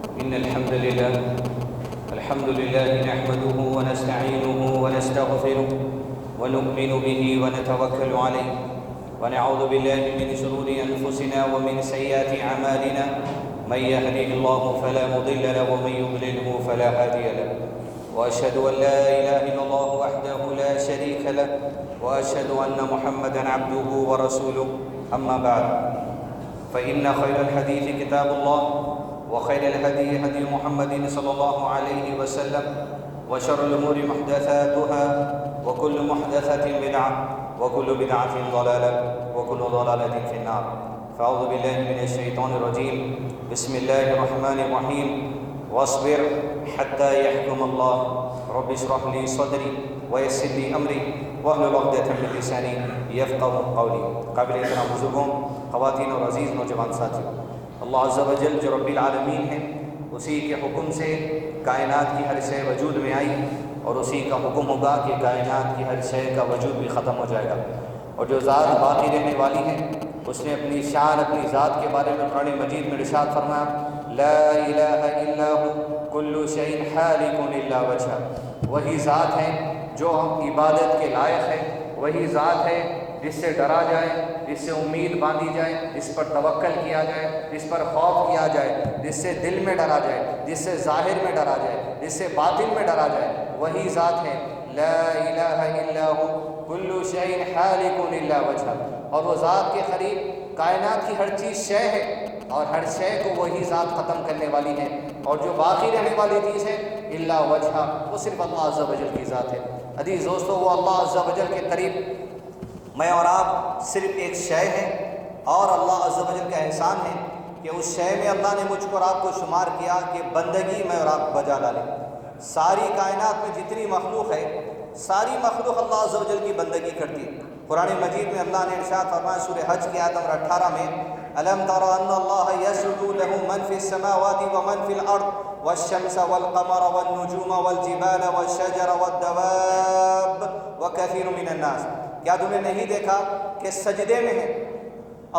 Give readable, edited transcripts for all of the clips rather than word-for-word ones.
إن الحمد لله نحمده ونستعينه ونستغفره ونؤمن به ونتوكل عليه ونعوذ بالله من شرور أنفسنا ومن سيئات أعمالنا من يهده الله فلا مضل له ومن يضلله فلا هادي له وأشهد أن لا إله إلا الله وحده لا شريك له وأشهد أن محمدا عبده ورسوله أما بعد فإن خير الحديث كتاب الله وخير الهدي هدي محمد صلى الله عليه وسلم وشر الأمور محدثاتها وكل محدثة بدعة وكل بدعة ضلالة وكل ضلالة في النار فأعوذ بالله من الشيطان الرجيم بسم الله الرحمن الرحيم واصبر حتى يحكم الله رب اشرح لي صدري ويسر لي أمري واحلل عقدة من لساني يفقهوا قولي قابل احترام بزرگوں، خواتین اور عزیز نوجوان ساتھیوں، اللہ عز و جل جو رب العالمین ہے، اسی کے حکم سے کائنات کی ہر شے وجود میں آئی اور اسی کا حکم ہوگا کہ کائنات کی ہر شے کا وجود بھی ختم ہو جائے گا، اور جو ذات باقی رہنے والی ہے اس نے اپنی شان اپنی ذات کے بارے میں قرآن مجید میں ارشاد فرمایا لا الہ الا هو کل شیء حالک الا وجہہ، وہی ذات ہے جو عبادت کے لائق ہے، وہی ذات ہے جس سے ڈرا جائے، جس سے امید باندھی جائے، جس پر توکل کیا جائے، جس پر خوف کیا جائے، جس سے دل میں ڈرا جائے، جس سے ظاہر میں ڈرا جائے، جس سے باطن میں ڈرا جائے، وہی ذات ہے لا الہ الا هو کل شیء حالک الا وجہہ، اور وہ ذات کے قریب کائنات کی ہر چیز شے ہے اور ہر شے کو وہی ذات ختم کرنے والی ہے، اور جو باقی رہنے والی چیز ہے الا وجہہ، وہ صرف اللہ عز و جل کی ذات ہے۔ عزیز دوستو، وہ اللہ عز و جل کے قریب میں اور آپ صرف ایک شے ہیں، اور اللہ عز و جل کا احسان ہے کہ اس شے میں اللہ نے مجھ کو اور آپ کو شمار کیا کہ بندگی میں اور آپ بجا ڈالیں۔ ساری کائنات میں جتنی مخلوق ہے، ساری مخلوق اللہ عز و جل کی بندگی کرتی ہے۔ قرآن مجید میں اللہ نے ارشاد فرمایا سورہ حج کی آیت نمبر 18 میں الم تر ان اللہ یسجد له من فی السماوات ومن فی الارض والشمس والقمر والنجوم والجبال والشجر والدواب وکثیر من الناس، کیا تم نے نہیں دیکھا کہ سجدے میں ہے،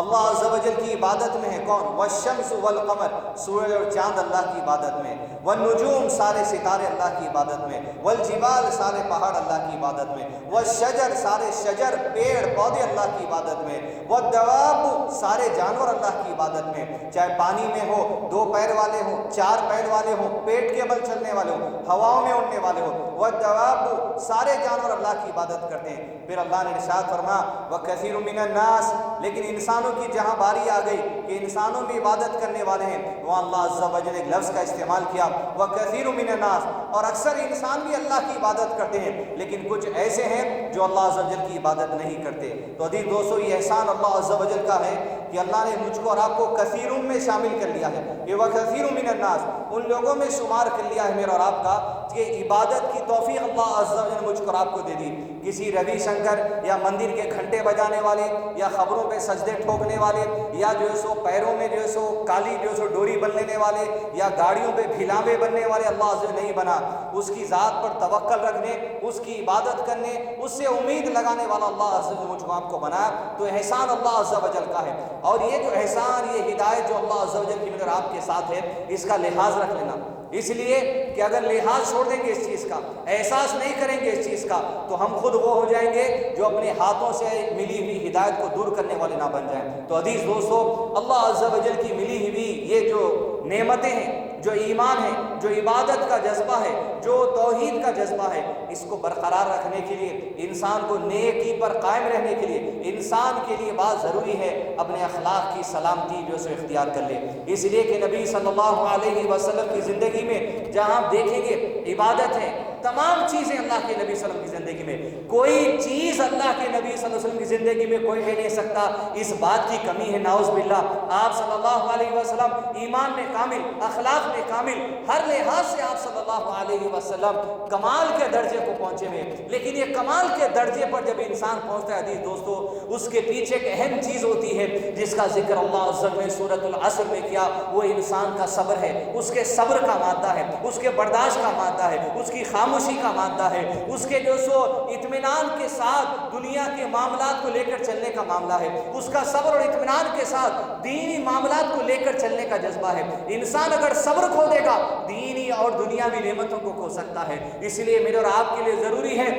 اللہ عز و جل کی عبادت میں ہے کون؟ والشمس والقمر، سورج اور چاند اللہ کی عبادت میں، والنجوم سارے ستارے اللہ کی عبادت میں، والجبال سارے پہاڑ اللہ کی عبادت میں، والشجر سارے شجر پیڑ پودے اللہ کی عبادت میں، والدواب سارے جانور اللہ کی عبادت میں، چاہے پانی میں ہو، 2 پیر والے ہوں، 4 پیر والے ہوں، پیٹ کے بل چلنے والے ہوں، ہواؤں میں اڑنے والے ہوں، والدواب سارے جانور اللہ کی عبادت کرتے ہیں۔ پھر اللہ نے ارشاد فرمایا وَكَثِيرٌ مِّنَ النَّاسِ، لیکن انسانوں کی جہاں باری آ گئی کہ انسانوں بھی عبادت کرنے والے ہیں، وہاں اللہ عز و جل ایک لفظ کا استعمال کیا وَكَثِيرٌ مِّنَ النَّاسِ، اور اکثر انسان بھی اللہ کی عبادت کرتے ہیں، لیکن کچھ ایسے ہیں جو اللہ عز و جل کی عبادت نہیں کرتے۔ تو عزیز دوستو، یہ احسان اللہ عز و جل کا ہے کہ اللہ نے مجھ کو اور آپ کو کثیروں میں شامل کر لیا ہے، یہ وَكَثِيرٌ مِّنَ النَّاسِ، ان لوگوں میں شمار کر لیا ہے میرا اور آپ کا کہ عبادت کی توفیق اللہ عز و جل نے مجھ کو اور آپ کو دے دی۔ کسی روی شنکر یا مندر کے گھنٹے بجانے والے یا خبروں پہ سجدے ٹھوکنے والے یا جو ہے سو پیروں میں جو ہے سو کالی جو ہے سو ڈوری بن لینے والے یا گاڑیوں پہ پھیلاوے بننے والے اللہ عز و جل نہیں بنا، اس کی ذات پر توکل رکھنے، اس کی عبادت کرنے، اس سے امید لگانے والا اللہ عز و جل مجھ کو آپ کو بنایا۔ تو احسان اللہ عز و جل کا ہے، اور یہ جو احسان، یہ ہدایت جو اللہ عز و جل کی نظر آپ کے ساتھ ہے، اس کا لحاظ رکھ لینا، اس لیے کہ اگر لحاظ چھوڑ دیں گے اس چیز کا، احساس نہیں کریں گے اس چیز کا، تو ہم خود وہ ہو جائیں گے جو اپنے ہاتھوں سے ملی ہوئی ہدایت کو دور کرنے والے نہ بن جائیں۔ تو عزیز دوستو، اللہ عز و جل کی ملی ہوئی یہ جو نعمتیں ہیں، جو ایمان ہے، جو عبادت کا جذبہ ہے، جو توحید کا جذبہ ہے، اس کو برقرار رکھنے کے لیے، انسان کو نیکی پر قائم رہنے کے لیے، انسان کے لیے بات ضروری ہے اپنے اخلاق کی سلامتی جو سو اختیار کر لے۔ اس لیے کہ نبی صلی اللہ علیہ وسلم کی زندگی میں جہاں آپ دیکھیں گے عبادت ہے، تمام چیزیں اللہ کے نبی صلی اللہ علیہ وسلم کی زندگی میں، کوئی چیز اللہ کے نبی صلی اللہ علیہ وسلم کی زندگی میں کوئی لے نہیں سکتا، اس بات کی کمی ہے نعوذ باللہ۔ آپ صلی اللہ علیہ وسلم ایمان میں کامل، اخلاق میں کامل، ہر لحاظ سے آپ صلی اللہ علیہ وسلم کمال کے درجے کو پہنچے ہوئے، لیکن یہ کمال کے درجے پر جب انسان پہنچتا ہے عزیز دوستو، اس کے پیچھے ایک اہم چیز ہوتی ہے جس کا ذکر اللہ عز و جل نے سورۃ العصر میں کیا، وہ انسان کا صبر ہے، اس کے صبر کا مادہ ہے، اس کے برداشت کا مادہ ہے، اس کی خاموشی کا مادہ ہے، اس کے جو سو اطمینان کے ساتھ دنیا کے معاملات کو لے کر چلنے کا معاملہ ہے، اس کا صبر اور اطمینان کے ساتھ دینی معاملات کو لے کر چلنے کا جذبہ ہے۔ انسان اگر صبر کھو دے گا دینی اور دنیاوی نعمتوں کو کھو سکتا ہے۔ اس لیے میرے اور آپ کے لیے ضروری ہے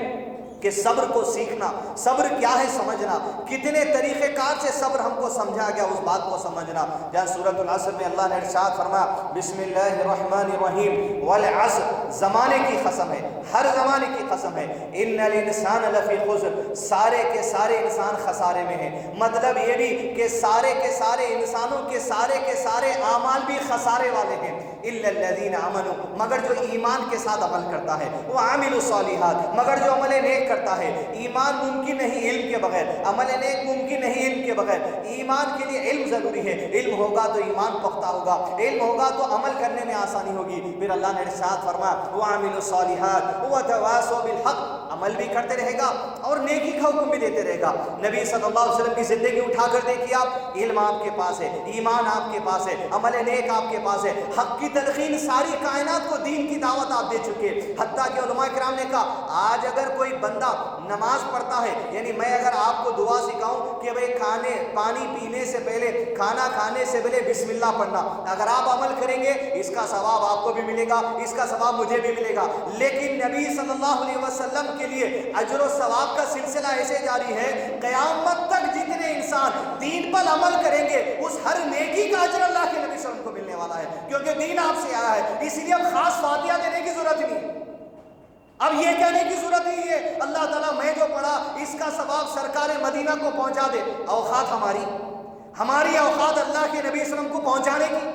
کہ صبر کو سیکھنا، صبر کیا ہے سمجھنا، کتنے طریقہ کار سے صبر ہم کو سمجھا گیا اس بات کو سمجھنا۔ جہاں سورۃ العصر میں اللہ نے ارشاد فرمایا بسم اللہ الرحمن الرحیم والعصر، زمانے کی قسم ہے، ہر زمانے کی قسم ہے، ان الانسان لفی خسر، سارے کے سارے انسان خسارے میں ہیں۔ مطلب یہ بھی کہ سارے کے سارے انسانوں کے سارے اعمال بھی خسارے والے ہیں، الا الذین آمنوا، مگر جو ایمان کے ساتھ عمل کرتا ہے، وعملوا الصالحات، مگر جو عمل نیک کرتا ہے۔ ایمان ممکن نہیں علم کے بغیر، عمل نیک ممکن نہیں علم کے بغیر۔ ایمان کے لیے علم ضروری ہے، علم ہوگا تو ایمان پختہ ہوگا، علم ہوگا تو عمل کرنے میں آسانی ہوگی۔ پھر اللہ نے ارشاد فرمایا وعملوا الصالحات وتواصوا بالحق، عمل بھی کرتے رہے گا اور نیکی کا حکم بھی دیتے رہے گا۔ نبی صلی اللہ علیہ وسلم کی زندگی اٹھا کر دیکھیے آپ، علم آپ کے پاس ہے، ایمان آپ کے پاس ہے، عمل نیک آپ کے پاس ہے، حق کی تلقین، ساری کائنات کو دین کی دعوت آپ دے چکے۔ حتیٰ کہ علماء کرام نے کہا آج اگر کوئی بندہ نماز پڑھتا ہے، یعنی میں اگر آپ کو دعا سکھاؤں کہ بھئی پانی پینے سے پہلے، کھانا کھانے سے پہلے بسم اللہ پڑھنا، اگر آپ عمل کریں گے اس کا ثواب آپ کو بھی ملے گا، اس کا ثواب مجھے بھی ملے گا۔ لیکن نبی صلی اللہ علیہ وسلم کے لیے اجر و ثواب کا سلسلہ ایسے جاری ہے، قیامت تک جتنے انسان دین پر عمل کریں گے اس ہر نیکی کا اجر اللہ کے نبی صلی اللہ علیہ وسلم کو ملنے والا ہے، کیونکہ دین آپ سے آیا ہے۔ اس لیے اب خاص فاتحہ دینے کی ضرورت نہیں، اب یہ کہنے کی ضرورت نہیں ہے اللہ تعالیٰ میں جو پڑھا اس کا ثواب سرکار مدینہ کو پہنچا دے۔ اوقات ہماری اوقات اللہ کے نبی صلی اللہ علیہ وسلم کو پہنچانے کی،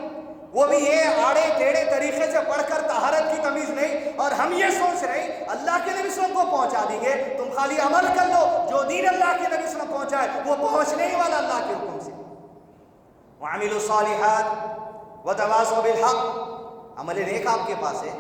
وہ بھی یہ آڑے ٹیڑھے طریقے سے پڑھ کر طہارت کی تمیز نہیں، اور ہم یہ سوچ رہے ہیں اللہ کے نبی صلی اللہ علیہ وسلم کو پہنچا دیں گے۔ تم خالی عمل کر لو، جو دین اللہ کے نبی صلی اللہ علیہ وسلم پہنچائے وہ پہنچنے ہی والا اللہ کے حکم سے۔ وعملوا الصالحات وتواصوا بالحق، عمل نیک آپ کے پاس ہے،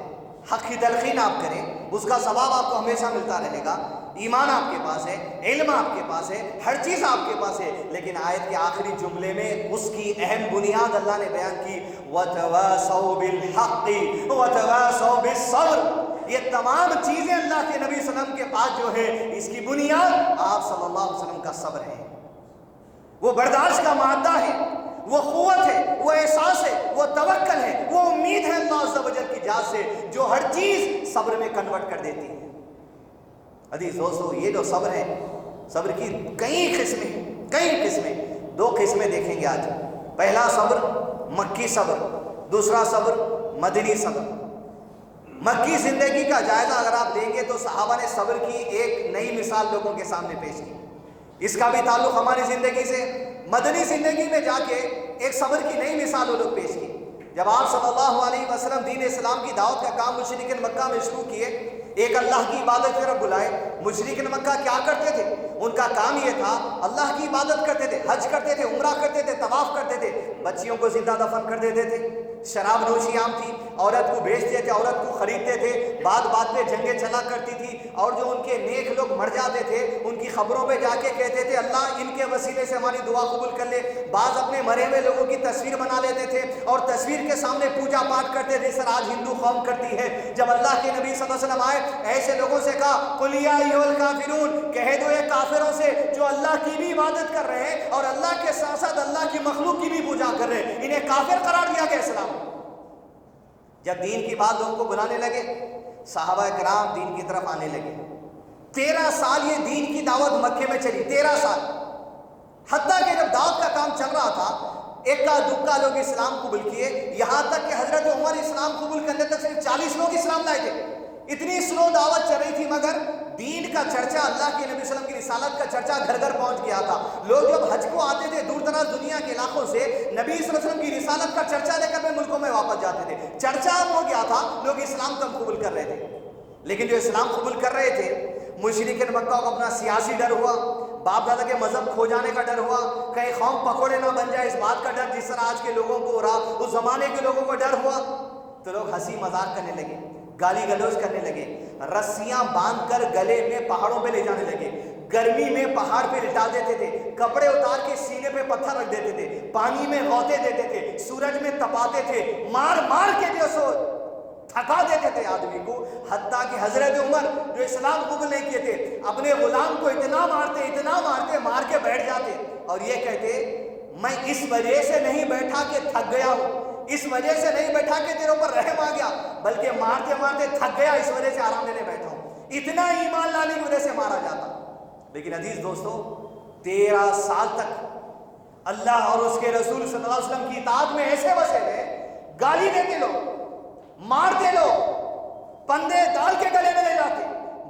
حق کی تلقین آپ کریں، اس کا ثواب آپ کو ہمیشہ ملتا رہے گا۔ ایمان آپ کے پاس ہے، علم آپ کے پاس ہے، ہر چیز آپ کے پاس ہے، لیکن آیت کے آخری جملے میں اس کی اہم بنیاد اللہ نے بیان کی وَتَوَاصَوْا بِالْحَقِّ وَتَوَاصَوْا بِالصَّبْرِ۔ یہ تمام چیزیں اللہ کے نبی صلی اللہ علیہ وسلم کے پاس جو ہے اس کی بنیاد آپ صلی اللہ علیہ وسلم کا صبر ہے، وہ برداشت کا مادہ ہے، وہ قوت ہے، وہ احساس ہے، وہ توکل ہے، وہ امید ہے اللہ عز و جل کی ذات سے جو ہر چیز صبر میں کنورٹ کر دیتی ہے۔ عزیز دوستو، یہ جو صبر ہے، صبر کی کئی قسمیں، دو قسمیں دیکھیں گے آج۔ پہلا صبر مکی صبر، دوسرا صبر مدنی صبر۔ مکی زندگی کا جائزہ اگر آپ لیں گے تو صحابہ نے صبر کی ایک نئی مثال لوگوں کے سامنے پیش کی، اس کا بھی تعلق ہماری زندگی سے۔ مدنی زندگی میں جا کے ایک صبر کی نئی مثال وہ لوگ پیش کی۔ جب آپ صلی اللہ علیہ وسلم دین اسلام کی دعوت کا کام مشرکین مکہ میں شروع کیے، ایک اللہ کی عبادت کی طرف بلائے۔ مشرکین مکہ کیا کرتے تھے؟ ان کا کام یہ تھا اللہ کی عبادت کرتے تھے، حج کرتے تھے، عمرہ کرتے تھے، طواف کرتے تھے، بچیوں کو زندہ دفن کر دیتے تھے، شراب نوشی عام تھی، عورت کو بیچتے تھے، عورت کو خریدتے تھے، بات پہ جنگیں چلا کرتی تھی، اور جو ان کے نیک لوگ مر جاتے تھے ان کی خبروں پہ جا کے کہتے تھے اللہ ان کے وسیلے سے ہماری دعا قبول کر لے۔ بعض اپنے مرے ہوئے لوگوں کی تصویر بنا لیتے تھے اور تصویر کے سامنے پوجا پاٹ کرتے تھے، جس طرح آج ہندو قوم کرتی ہے۔ جب اللہ کے نبی صلی اللہ علیہ وسلم آئے، ایسے لوگوں سے کہا قل یا ایھا الکافرون، کہہ دو یہ کافروں سے جو اللہ کی بھی عبادت کر رہے ہیں اور اللہ کے ساتھ ساتھ اللہ کی مخلوق کی بھی پوجا کر رہے ہیں، انہیں کافر قرار دیا گیا اسلام۔ جب دین کی بات لوگوں کو بلانے لگے، صحابہ کرام دین کی طرف آنے لگے۔ 13 سال یہ دین کی دعوت مکے میں چلی، 13 سال، حتیٰ کہ جب دعوت کا کام چل رہا تھا اکا دکا لوگ اسلام قبول کیے، یہاں تک کہ حضرت عمر اسلام قبول کرنے تک صرف 40 لوگ اسلام لائے تھے۔ اتنی سلو دعوت چل رہی تھی، مگر دین کا چرچا، اللہ کے نبی صلی اللہ علیہ وسلم کی رسالت کا چرچا گھر گھر پہنچ گیا تھا۔ لوگ جب حج کو آتے تھے دور دراز دنیا کے علاقوں سے، نبی صلی اللہ علیہ وسلم کی رسالت کا چرچا لے کر ملکوں میں واپس جاتے تھے۔ چرچا ہو گیا تھا، لوگ اسلام کو قبول کر رہے تھے، لیکن جو اسلام قبول کر رہے تھے مشرکین مکہ کو اپنا سیاسی ڈر ہوا، باپ دادا کے مذہب کھو جانے کا ڈر ہوا، کہیں قوم پکوڑے نہ بن جائے اس بات کا ڈر، جس طرح آج کے لوگوں کو رہا، اس زمانے کے لوگوں کو ڈر ہوا، تو لوگ ہنسی مذاق کرنے لگے، گالی گلوچ کرنے لگے، رسیاں باندھ کر گلے میں پہاڑوں پہ لے جانے لگے، گرمی میں پہاڑ پہ لٹا دیتے تھے، کپڑے اتار کے سینے پہ پتھر رکھ دیتے تھے، پانی میں غوطے دیتے تھے، سورج میں تپاتے تھے، مار مار کے جو سو تھکا دیتے تھے آدمی کو۔ حتیٰ کہ حضرت عمر جو اسلام قبول نہیں کیے تھے، اپنے غلام کو اتنا مارتے مار کے بیٹھ جاتے اور یہ کہتے میں اس وجہ سے نہیں بیٹھا کہ تھک گیا ہوں، اس وجہ سے نہیں بیٹھا کہ تیرے اوپر رحم آ گیا، بلکہ مارتے مارتے تھک گیا، اس وجہ سے آرام لینے بیٹھا ہوں۔ اتنا ایمان لانے کی وجہ سے مارا جاتا۔ لیکن عزیز دوستو 13 سال تک اللہ اور اس کے رسول صلی اللہ علیہ وسلم کی اطاعت میں ایسے بسے رہے، گالی دیتے لوگ، مارتے لوگ، پندے ڈال کے گلے میں لے جاتے،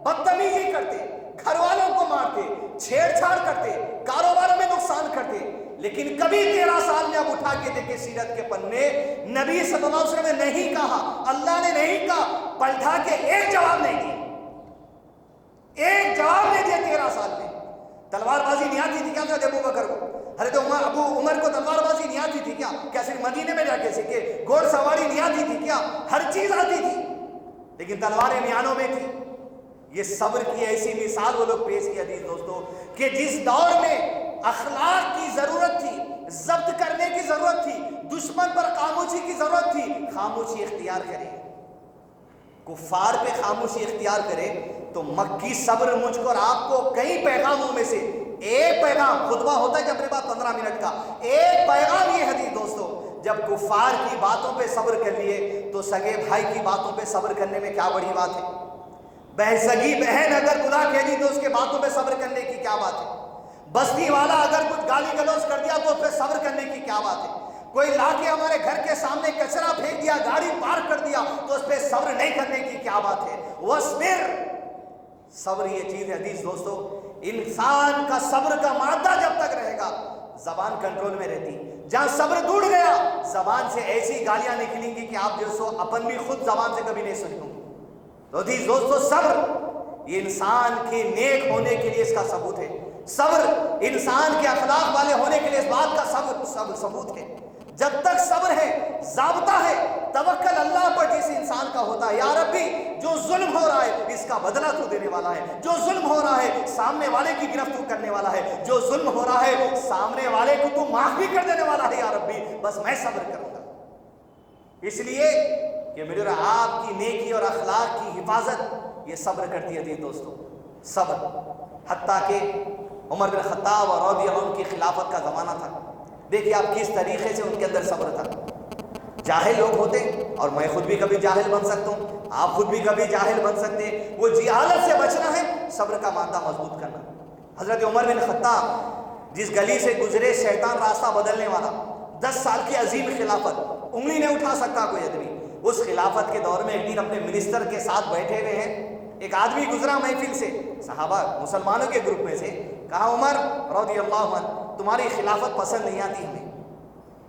بدتمیزی کرتے، گھر والوں کو مارتے، چھیڑ چھاڑ کرتے، کاروبار میں نقصان کرتے، لیکن کبھی 13 سال میں اب اٹھا کے دیکھے سیرت کے پنے، نبی صلی اللہ علیہ وسلم نے نہیں کہا، اللہ نے نہیں کہا، پلٹا کے ایک جواب نہیں دیا، ایک جواب نہیں دیا 13 سال میں۔ تلوار بازی نہیں آتی تھی کیا حضرت ابو بکر کو؟ حضرت ابو عمر کو تلوار بازی نہیں آتی تھی کیا صرف مدینے میں جا کے سیکھے؟ گھوڑ سواری نہیں آتی تھی کیا؟ ہر چیز آتی تھی، لیکن تلواریں میانوں میں تھی۔ یہ صبر کی ایسی مثال وہ لوگ پیش کی عزیز دوستو کہ جس دور میں اخلاق کی ضرورت تھی، ضبط کرنے کی ضرورت تھی، دشمن پر خاموشی کی ضرورت تھی، خاموشی اختیار کرے، کفار پہ خاموشی اختیار کرے، تو مکی صبر مجھ کو اور آپ کو کئی پیغاموں میں سے ایک پیغام، خطبہ ہوتا ہے کہ اپنے پاس 15 منٹ کا، ایک پیغام یہ حدیث دوستو، جب کفار کی باتوں پہ صبر کر لیے تو سگے بھائی کی باتوں پہ صبر کرنے میں کیا بڑی بات ہے؟ بہسگی بہن اگر خدا کہہ دی تو اس کے باتوں پہ صبر کرنے کی کیا بات ہے؟ بستی والا اگر کچھ گالی گلوچ کر دیا تو اس پہ صبر کرنے کی کیا بات ہے؟ کوئی لا کے ہمارے گھر کے سامنے کچرا پھینک دیا، گاڑی پارک کر دیا تو اس پہ صبر نہیں کرنے کی کیا بات ہے؟ وَاصْبِرْ، صبر یہ چیز ہے عزیز دوستو، انسان کا صبر کا مادہ جب تک رہے گا زبان کنٹرول میں رہتی، جہاں صبر ٹوٹ گیا زبان سے ایسی گالیاں نکلیں گی کہ آپ جو سو اپن بھی خود زبان سے کبھی نہیں سنیں گے۔ تو عزیز دوستو صبر یہ انسان کے نیک ہونے کے لیے اس کا ثبوت ہے، صبر انسان کے اخلاق والے ہونے کے لیے اس بات کا صبر ثبوت ہے۔ جب تک صبر ہے، ضابطہ ہے، توکل اللہ پر جس انسان کا ہوتا ہے، یا ربی جو ظلم ہو رہا ہے اس کا بدلہ تو دینے والا ہے، جو ظلم ہو رہا ہے سامنے والے کی گرفت تو کرنے والا ہے، جو ظلم ہو رہا ہے سامنے والے کو تو معاف بھی کر دینے والا ہے، یا ربی بس میں صبر کروں گا۔ اس لیے کہ میرے اور آپ کی نیکی اور اخلاق کی حفاظت یہ صبر کرتی ہے دوستو، صبر۔ حتیٰ کہ عمر بن خطاب اور رضی اللہ عنہ کی خلافت کا زمانہ تھا، دیکھیے آپ کس طریقے سے ان کے اندر صبر تھا۔ جاہل لوگ ہوتے، اور میں خود بھی کبھی جاہل بن سکتا ہوں، آپ خود بھی کبھی جاہل بن سکتے ہیں، وہ جہالت سے بچنا ہے، صبر کا مادہ مضبوط کرنا۔ حضرت عمر بن خطاب جس گلی سے گزرے شیطان راستہ بدلنے والا، 10 سال کی عظیم خلافت، انگلی نہیں اٹھا سکتا کوئی آدمی، اس خلافت کے دور میں ایک دن اپنے منسٹر کے ساتھ بیٹھے ہوئے ہیں، ایک آدمی گزرا محفل سے، صحابہ مسلمانوں کے گروپ میں سے، کہا عمر رضی اللہ عنہ تمہاری خلافت پسند نہیں آتی ہمیں،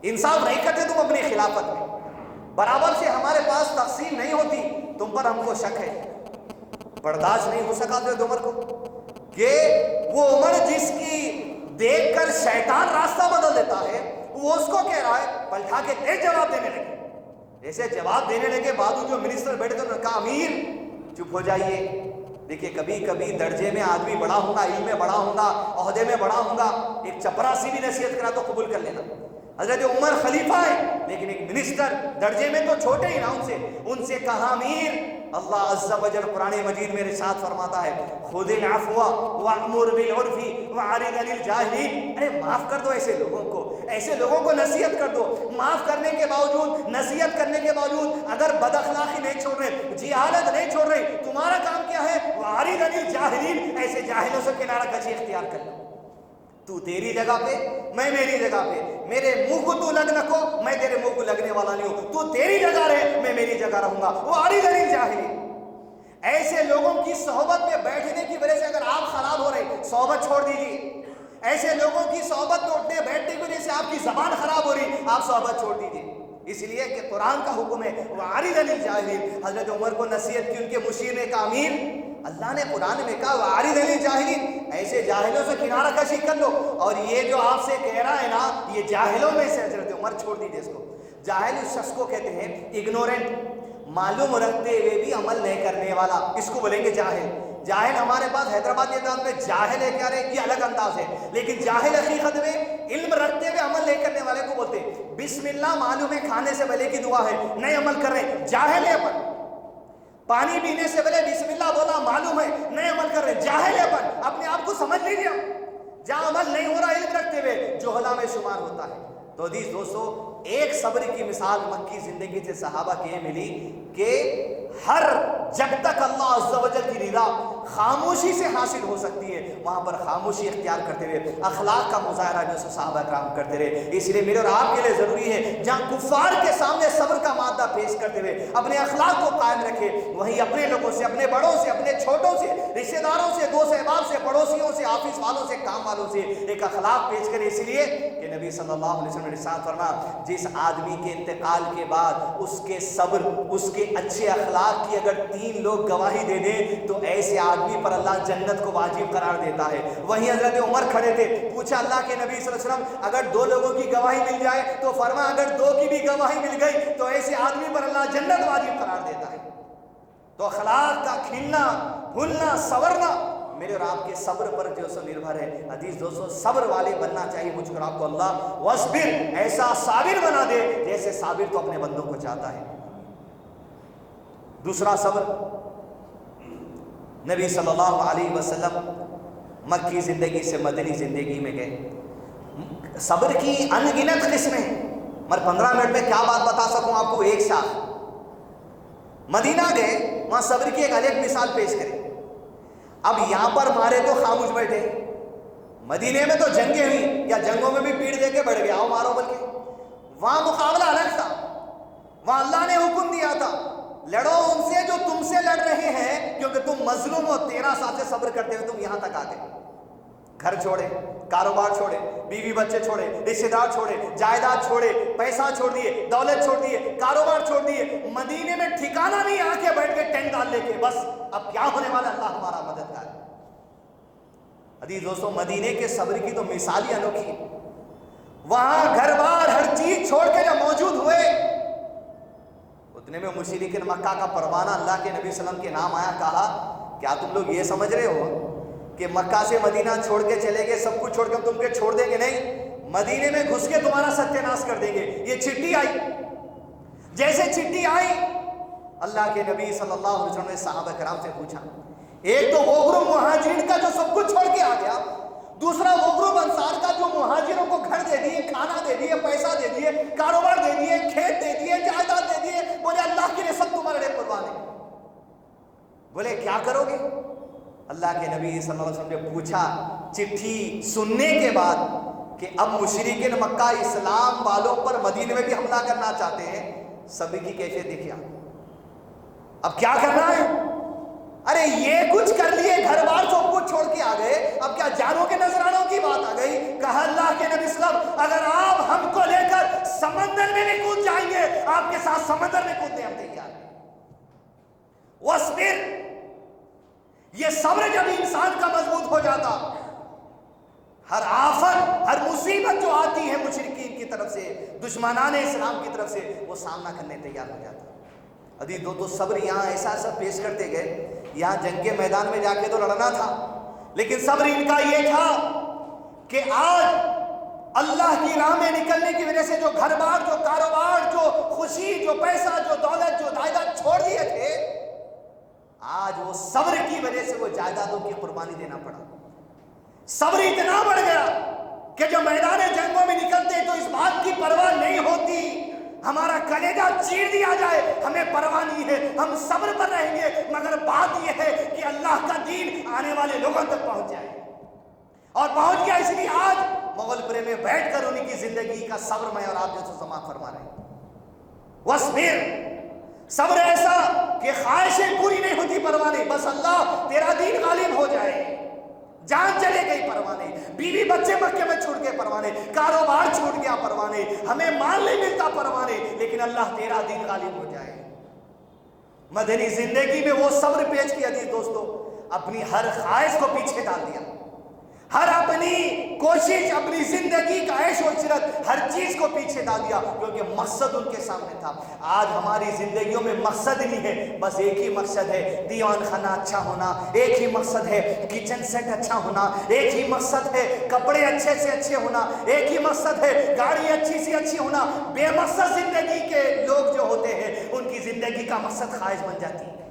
انصاف نہیں کرتے تم اپنی خلافت میں، برابر سے ہمارے پاس تقسیم نہیں ہوتی، تم پر ہم کو شک ہے۔ برداشت نہیں ہو سکا حضرت عمر کو کہ وہ عمر جس کی دیکھ کر شیطان راستہ بدل دیتا ہے وہ اس کو کہہ رہا ہے، پلٹا کے تیز جواب دینے لگے۔ ایسے جواب دینے لگے، بعد جو منسٹر بیٹھے تھے انہوں نے کہا امیر چپ ہو جائیے۔ دیکھیے کبھی کبھی درجے میں آدمی بڑا ہوں گا، علم میں بڑا ہوں گا، عہدے میں بڑا ہوں گا، ایک چپراسی بھی نصیحت کرا تو قبول کر لینا۔ حضرت عمر خلیفہ ہے لیکن ایک منسٹر درجے میں تو چھوٹے ہی نا ان سے کہا امیر، اللہ عز و جل قرآن مجید میں ارشاد فرماتا ہے خذ العفو وامر بالعرف واعرض عن الجاہلین، ارے معاف کر دو ایسے لوگوں کو نصیحت کر دو، معاف کرنے کے باوجود، نصیحت کرنے کے باوجود اگر بد اخلاقی نہیں چھوڑ رہے، جہالت نہیں چھوڑ رہے، تمہارا کام کیا ہے؟ واعرض عن الجاہلین، ایسے جاہلوں سے کنارہ کشی اختیار کر لو، تو تیری جگہ پہ میں میری جگہ پہ، میرے منہ کو تو لگ نہ کو، میں تیرے منہ کو لگنے والا نہیں ہوں، تو تیری جگہ رہے میں میری جگہ رہوں گا، وہ علی دلیل جاہلی۔ ایسے لوگوں کی صحبت میں بیٹھنے کی وجہ سے اگر آپ خراب ہو رہے صحبت چھوڑ دیجیے، ایسے لوگوں کی صحبت میں اٹھنے بیٹھنے کی وجہ سے آپ کی زبان خراب ہو رہی، آپ صحبت چھوڑ دیجیے، اس لیے کہ قرآن کا حکم ہے وَعَرِضَ لِلْجَاهِلِينَ۔ حضرت عمر کو نصیحت کی ان کے مشیر نے کہا امیر، اللہ نے قرآن میں کہا وَعَرِضَ لِلْجَاهِلِينَ، ایسے جاہلوں سے کنارہ کشی کر لو، اور یہ جو آپ سے کہہ رہا ہے نا یہ جاہلوں میں سے، حضرت عمر چھوڑ دیجیے اس کو۔ جاہل اس شخص کو کہتے ہیں اگنورنٹ، معلوم رکھتے ہوئے بھی عمل نہیں کرنے والا، اس کو بولیں گے جاہل۔ جاہل ہمارے پاس حیدرآباد کے انداز میں جاہل ہے کیا رہے یہ الگ انداز ہے، لیکن جاہل حقیقت میں علم رکھتے ہوئے عمل نہیں کرنے والے کو بولتے ہیں۔ بسم اللہ معلوم ہے کھانے سے پہلے کی دعا ہے، نہیں عمل کر رہے جاہل ہے اپن۔ پانی پینے سے پہلے بسم اللہ بولا معلوم ہے نہیں عمل کر رہے جاہل ہے اپن، اپنے آپ کو سمجھ لیجیے۔ جہاں عمل نہیں ہو رہا علم رکھتے ہوئے جہلا میں شمار ہوتا ہے۔ تو عزیز دوستو، ایک صبر کی مثال مکی زندگی سے صحابہ کی یہ ملی کہ جب تک اللہ عز و جل کی رضا خاموشی سے حاصل ہو سکتی ہے، وہاں پر خاموشی اختیار کرتے ہوئے اخلاق کا مظاہرہ جو صحابہ کرام کرتے رہے۔ اس لیے میرے اور آپ کے لیے ضروری ہے جہاں کفار کے سامنے صبر کا مادہ پیش کرتے ہوئے اپنے اخلاق کو قائم رکھے، وہیں اپنے لوگوں سے، اپنے بڑوں سے، اپنے چھوٹوں سے، رشتہ داروں سے، دوست احباب سے، پڑوسیوں سے، آفس والوں سے، کام والوں سے ایک اخلاق پیش کرے۔ اس لیے کہ نبی صلی اللہ علیہ وسلم نے ارشاد فرمایا، جس آدمی کے انتقال کے بعد اس کے صبر، اس کے اچھے اخلاق کی اگر 3 لوگ گواہی دے دیں تو ایسے آدمی پر اللہ جنت کو واجب قرار دیتا ہے۔ وہیں حضرت عمر کھڑے تھے، پوچھا اللہ کے نبی صلی اللہ علیہ وسلم اگر 2 لوگوں کی گواہی مل جائے تو فرمایا اگر 2 کی بھی گواہی مل گئی تو ایسے آدمی پر اللہ جنت واجب قرار دیتا ہے۔ تو اخلاق کا کھلنا، بھولنا، سورنا میرے اور آپ کے صبر پر جو سو نربھر ہے۔ عزیز دوستو، صبر والے بننا چاہیے مجھ کو آپ کو اللہ، وَاصْبِرْ، ایسا صابر بنا دے جیسے صابر تو اپنے بندوں کو چاہتا ہے۔ دوسرا صبر، نبی صلی اللہ علیہ وسلم مکی زندگی سے مدنی زندگی میں گئے۔ صبر کی ان گنت قسمیں، میں 15 منٹ میں کیا بات بتا سکوں آپ کو۔ ایک شاخ مدینہ گئے، وہاں صبر کی ایک الگ مثال پیش کریں۔ اب یہاں پر مارے تو خاموش بیٹھے، مدینے میں تو جنگیں ہوئی، یا جنگوں میں بھی پیڑ دے کے بڑھ گیا، آؤ مارو، بلکہ وہاں مقابلہ الگ تھا۔ وہاں اللہ نے حکم دیا تھا لڑو ان سے جو تم سے لڑ رہے ہیں، کیونکہ تم مظلوم ہو۔ 13 سال سے صبر کرتے ہوئے تم یہاں تک آ گئے، گھر چھوڑے، کاروبار چھوڑے، بیوی بچے چھوڑے، رشتے دار چھوڑے، جائیداد چھوڑے، پیسہ چھوڑ دیے، دولت چھوڑ دیے، کاروبار چھوڑ دیے، مدینے میں ٹھکانہ نہیں، آ کے بیٹھ کے ٹینٹ ڈال لے کے بس اب کیا ہونے والا، اللہ ہمارا مددگار ہے۔ عزیز دوستو، مدینے کے صبر کی تو مثال ہی انوکھی۔ وہاں گھر بار ہر چیز چھوڑ کے جب موجود ہوئے، اتنے میں مشرکین مکہ کا پروانہ اللہ کے نبی صلی اللہ علیہ وسلم کے نام آیا، کہا کیا تم لوگ یہ سمجھ رہے ہو کہ مکہ سے مدینہ چھوڑ کے چلے گئے، سب کچھ چھوڑ کے ہم تم کے چھوڑ دیں گے؟ نہیں، مدینے میں گھس کے تمہارا ستیہ ناش کر دیں گے۔ یہ چٹھی آئی، جیسے چٹھی آئی اللہ کے نبی صلی اللہ علیہ وسلم نے صحابہ کرام سے پوچھا، ایک تو وہ گروپ مہاجرین کا جو سب کچھ چھوڑ کے آ گیا، دوسرا وہ گروپ انصار کا جو مہاجروں کو گھر دے دیے، کھانا دے دیے، پیسہ دے دیے، کاروبار دے دیے، کھیت دے دیے، جائیداد دے دیے، بولے اللہ کے لیے سب تمہارے لیے قربان ہے۔ بولے کیا کرو گے؟ اللہ کے نبی صلی اللہ علیہ وسلم نے پوچھا چٹھی سننے کے بعد کہ اب مشرکین مکہ اسلام والوں پر مدینے میں بھی حملہ کرنا چاہتے ہیں، صبر کی کیفیت دیکھیا، اب کیا کرنا ہے؟ ارے یہ کچھ کر لیے، گھر بار سب کچھ چھوڑ کے آ گئے، اب کیا جانوں کے نذرانوں کی بات آ گئی؟ کہا اللہ کے نبی صلی اللہ علیہ وسلم اگر آپ ہم کو لے کر سمندر میں بھی کود جائیں گے، آپ کے ساتھ سمندر میں کودنے ہم تیار ہیں۔ وَاصْبِرْ، یہ صبر جب انسان کا مضبوط ہو جاتا، ہر آفت، ہر مصیبت جو آتی ہے مشرکین کی طرف سے، دشمنان اسلام کی طرف سے، وہ سامنا کرنے تیار ہو جاتا۔ عزیز دو صبر یہاں ایسا سب پیش کرتے گئے، یہاں جنگ کے میدان میں جا کے تو لڑنا تھا، لیکن صبر ان کا یہ تھا کہ آج اللہ کی راہ میں نکلنے کی وجہ سے جو گھر بار، جو کاروبار، جو خوشی، جو پیسہ، جو دولت، جو جائیداد چھوڑ دیے تھے، آج وہ صبر کی وجہ سے وہ جائیدادوں کی قربانی دینا پڑا۔ صبر اتنا بڑھ گیا کہ جو میدان جنگوں میں نکلتے تو اس بات کی پرواہ نہیں ہوتی ہمارا کلیجہ چیر دیا جائے، ہمیں پرواہ نہیں ہے، ہم صبر پر رہیں گے، مگر بات یہ ہے کہ اللہ کا دین آنے والے لوگوں تک پہنچ جائے، اور پہنچ گیا۔ اس لیے آج مغل پورے میں بیٹھ کر انہیں کی زندگی کا صبر میں اور آپ جیسے سماعت فرما رہے ہیں۔ وَاصْبِرْ، صبر ایسا کہ خواہشیں پوری نہیں ہوتی، پرواہ نہیں، بس اللہ تیرا دین غالب ہو جائے، جان چلے گئی پرواہ نہیں، بیوی بچے مکے میں چھوڑ کے پرواہ نہیں، کاروبار چھوٹ گیا پرواہ نہیں، ہمیں مال نہیں ملتا پرواہ نہیں، لیکن اللہ تیرا دین غالب ہو جائے۔ مدنی زندگی میں وہ صبر پیش کیا جی دوستو، اپنی ہر خواہش کو پیچھے ڈال دیا، ہر اپنی کوشش، اپنی زندگی کا عیش و عشرت، ہر چیز کو پیچھے ڈال دیا، کیونکہ مقصد ان کے سامنے تھا۔ آج ہماری زندگیوں میں مقصد نہیں ہے، بس ایک ہی مقصد ہے، دیوان خانہ اچھا ہونا، ایک ہی مقصد ہے کچن سیٹ اچھا ہونا، ایک ہی مقصد ہے کپڑے اچھے سے اچھے ہونا، ایک ہی مقصد ہے گاڑی اچھی سے اچھی ہونا۔ بے مقصد زندگی کے لوگ جو ہوتے ہیں ان کی زندگی کا مقصد خواہش بن جاتی ہے،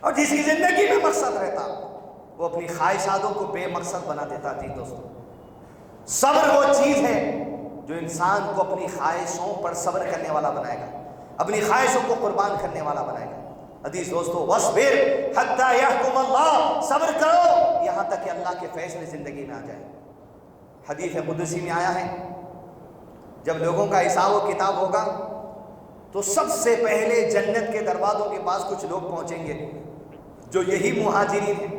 اور جس کی زندگی میں مقصد رہتا وہ اپنی خواہشاتوں کو بے مقصد بنا دیتا تھی دوستو۔ صبر وہ چیز ہے جو انسان کو اپنی خواہشوں پر صبر کرنے والا بنائے گا، اپنی خواہشوں کو قربان کرنے والا بنائے گا۔ حدیث دوستو، وَاصْبِرْ حَتَّى يَحْكُمَ اللَّهُ، صبر کرو یہاں تک کہ اللہ کے فیصلے زندگی میں آ جائے۔ حدیث قدسی میں آیا ہے جب لوگوں کا حساب و کتاب ہوگا تو سب سے پہلے جنت کے دروازوں کے پاس کچھ لوگ پہنچیں گے جو یہی مہاجرین ہیں،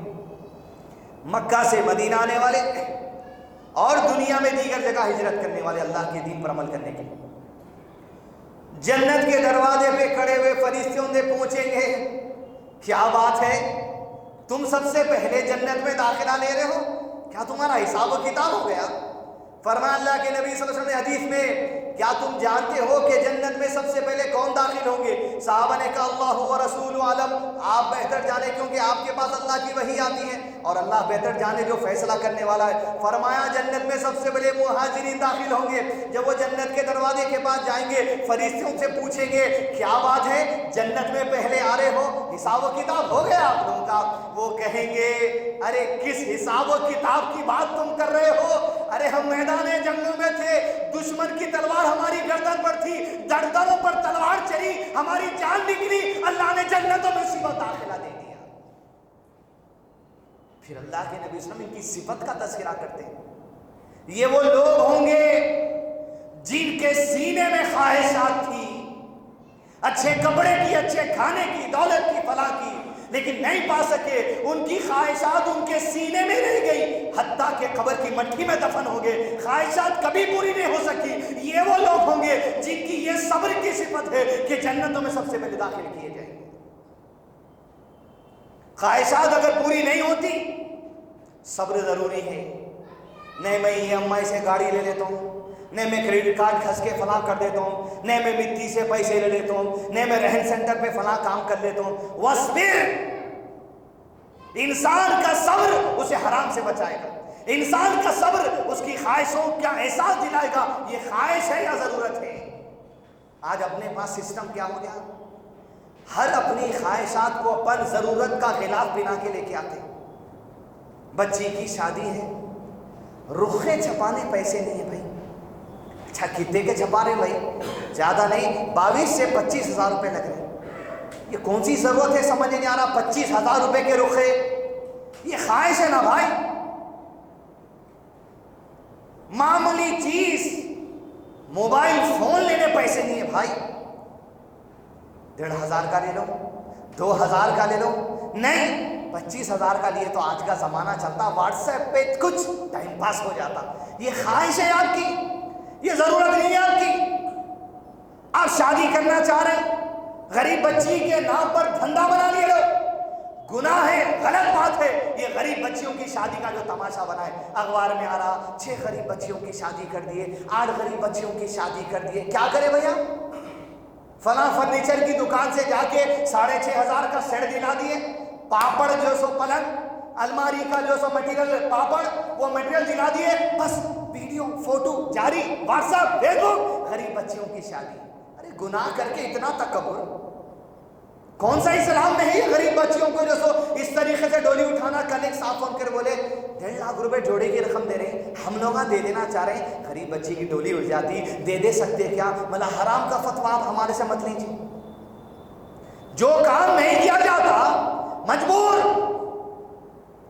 مکہ سے مدینہ آنے والے اور دنیا میں دیگر جگہ ہجرت کرنے والے اللہ کے دین پر عمل کرنے کے لیے۔ جنت کے دروازے پہ کھڑے ہوئے فرشتوں سے پوچھیں گے کیا بات ہے، تم سب سے پہلے جنت میں داخلہ لے رہے ہو، کیا تمہارا حساب و کتاب ہو گیا؟ فرمایا اللہ کے نبی صلی اللہ علیہ وسلم نے حدیث میں، کیا تم جانتے ہو کہ جنت میں سب سے پہلے کون داخل ہوں گے؟ صحابہ نے کہا اللہ و رسول عالم، آپ بہتر جانے کیونکہ آپ کے پاس اللہ کی وحی آتی ہے اور اللہ بہتر جانے جو فیصلہ کرنے والا ہے۔ فرمایا جنت میں سب سے پہلے مہاجرین داخل ہوں گے۔ جب وہ جنت کے دروازے کے پاس جائیں گے فرشتوں سے پوچھیں گے کیا بات ہے، جنت میں پہلے آ رہے ہو، حساب و کتاب ہو گیا آپ لوگوں کا؟ وہ کہیں گے ارے کس حساب و کتاب کی بات تم کر رہے ہو، ارے ہم میدان جنگوں میں تھے، دشمن کی تلوار ہماری گردن پر تھی، دردوں پر تلوار چلی، ہماری جان نکلی، اللہ نے جنتوں میں صفت داخلہ دے دیا۔ پھر اللہ کے نبی صلی اللہ علیہ وسلم ان کی صفت کا تذکرہ کرتے ہیں، یہ وہ لوگ ہوں گے جن کے سینے میں خواہشات تھی، اچھے کپڑے کی، اچھے کھانے کی، دولت کی، فلاح کی، لیکن نہیں پا سکے، ان کی خواہشات ان کے سینے میں رہ گئی، حتیٰ کہ قبر کی مٹی میں دفن ہو گئے، خواہشات کبھی پوری نہیں ہو سکی۔ یہ وہ لوگ ہوں گے جن کی یہ صبر کی صفت ہے کہ جنتوں میں سب سے پہلے داخل کیے جائیں گے۔ خواہشات اگر پوری نہیں ہوتی، صبر ضروری ہے۔ نہیں میں EMI سے گاڑی لے لیتا ہوں، نہیں میں کریڈٹ کارڈ کھس کے فلاں کر دیتا ہوں، نہیں میں مٹی سے پیسے لے لیتا ہوں، نہیں میں رہن سینٹر پہ فلاں کام کر لیتا ہوں۔ وَاصْبِرْ، انسان کا صبر اسے حرام سے بچائے گا، انسان کا صبر اس کی خواہشوں کا احساس دلائے گا یہ خواہش ہے یا ضرورت ہے۔ آج اپنے پاس سسٹم کیا ہو گیا، ہر اپنی خواہشات کو اپن ضرورت کا غلاف بنا کے لے کے آتے۔ بچی کی شادی ہے، رخیں چھپانے پیسے نہیں ہیں بھائی، اچھا کتنے کے چھپا رہے بھائی؟ زیادہ نہیں، 22 سے 25 ہزار روپے لگ رہے ہیں۔ یہ کون سی ضرورت ہے سمجھ نہیں آ رہا، 25,000 روپے کے رخے، یہ خواہش ہے نا بھائی۔ معمولی چیز موبائل فون لینے پیسے نہیں ہے بھائی، 1,500 کا لے لو، 2,000 کا لے لو، نہیں 25,000 کا لیے تو آج کا زمانہ چلتا، واٹس ایپ پہ کچھ ٹائم پاس ہو جاتا۔ یہ خواہش ہے آپ کی، یہ ضرورت نہیں ہے آپ کی۔ آپ شادی کرنا چاہ رہے ہیں، غریب بچی کے نام پر دھندا بنا لیے لو، گناہ ہے، غلط بات ہے۔ یہ غریب بچیوں کی شادی کا جو تماشا بنا ہے، اخبار میں آ رہا 6 غریب بچیوں کی شادی کر دیے، 8 غریب بچیوں کی شادی کر دیے۔ کیا کرے بھیا؟ فلاں فرنیچر کی دکان سے جا کے 6,500 کا سیٹ دلا دیے، پاپڑ جو سو پلنگ الماری کا جو سو مٹیریل پاپڑ وہ مٹیریل دلا دیے، بس ویڈیو فوٹو جاری، واٹس ایپ فیس بک، غریب بچیوں کی شادی۔ ارے گناہ کر کے اتنا تکبر، کون سا اسلام میں ہے یہ غریب بچیوں کو جو سو اس طریقے سے ڈولی اٹھانا؟ کل ایک صاحب فون کر بولے 1.5 لاکھ روپے جوڑے کی رقم دے رہے ہیں، ہم لوگ دے دینا چاہ رہے ہیں، غریب بچی کی ڈولی اٹھ جاتی، دے سکتے کیا؟ مطلب حرام کا فتویٰ آپ ہمارے سے مت لیجیے۔ جو کام نہیں کیا جاتا مجبور۔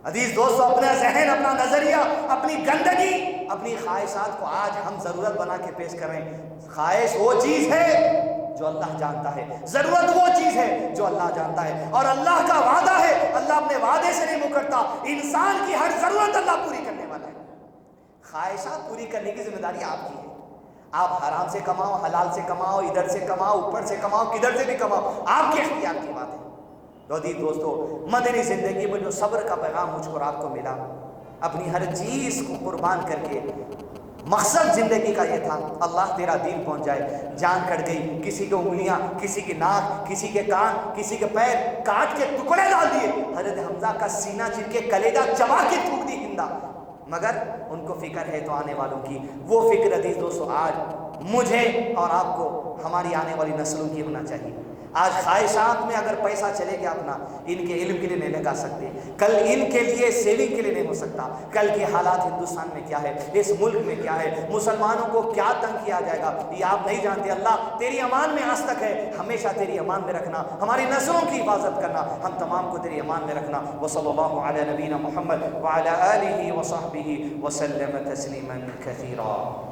عزیز دوستو، اپنا ذہن، اپنا نظریہ، اپنی گندگی، اپنی خواہشات کو آج ہم ضرورت بنا کے پیش کر رہے ہیں۔ خواہش وہ چیز ہے جو اللہ جانتا ہے، ضرورت وہ چیز ہے جو اللہ جانتا ہے، اور اللہ کا وعدہ ہے، اللہ اپنے وعدے سے نہیں مکرتا، انسان کی ہر ضرورت اللہ پوری کرنے والا ہے۔ خواہشات پوری کرنے کی ذمہ داری آپ کی ہے۔ آپ حرام سے کماؤ، حلال سے کماؤ، ادھر سے کماؤ، اوپر سے کماؤ، کدھر سے بھی کماؤ، آپ کے اختیار کی بات ہے۔ عزیز دوستو، مدنی زندگی میں جو صبر کا پیغام مجھ کو آپ کو ملا، اپنی ہر چیز کو قربان کر کے، مقصد زندگی کا یہ تھا اللہ تیرا دین پہنچ جائے۔ جان کٹ گئی، کسی کے انگلیاں، کسی کی ناک، کسی کے کان، کسی کے پیر کاٹ کے ٹکڑے ڈال دیے، حضرت حمزہ کا سینہ چیر کے کلیجہ چبا کے تھوک دی ہندا، مگر ان کو فکر ہے تو آنے والوں کی۔ وہ فکر عزیز دوستو آج مجھے اور آپ کو، ہماری آنے والی نسلوں کی ہونا چاہیے۔ آج خواہشات میں اگر پیسہ چلے گیا اپنا، ان کے علم کے لیے نہیں لگا سکتے، کل ان کے لیے سیونگ کے لیے نہیں ہو سکتا، کل کے حالات ہندوستان میں کیا ہے، اس ملک میں کیا ہے، مسلمانوں کو کیا تنگ کیا جائے گا یہ آپ نہیں جانتے۔ اللہ تیری امان میں آج تک ہے، ہمیشہ تیری امان میں رکھنا، ہماری نسلوں کی حفاظت کرنا، ہم تمام کو تیری امان میں رکھنا۔ وصلی اللہ علی نبینا محمد وعلی آلہ وصحبہ وسلم تسلیما کثیرا۔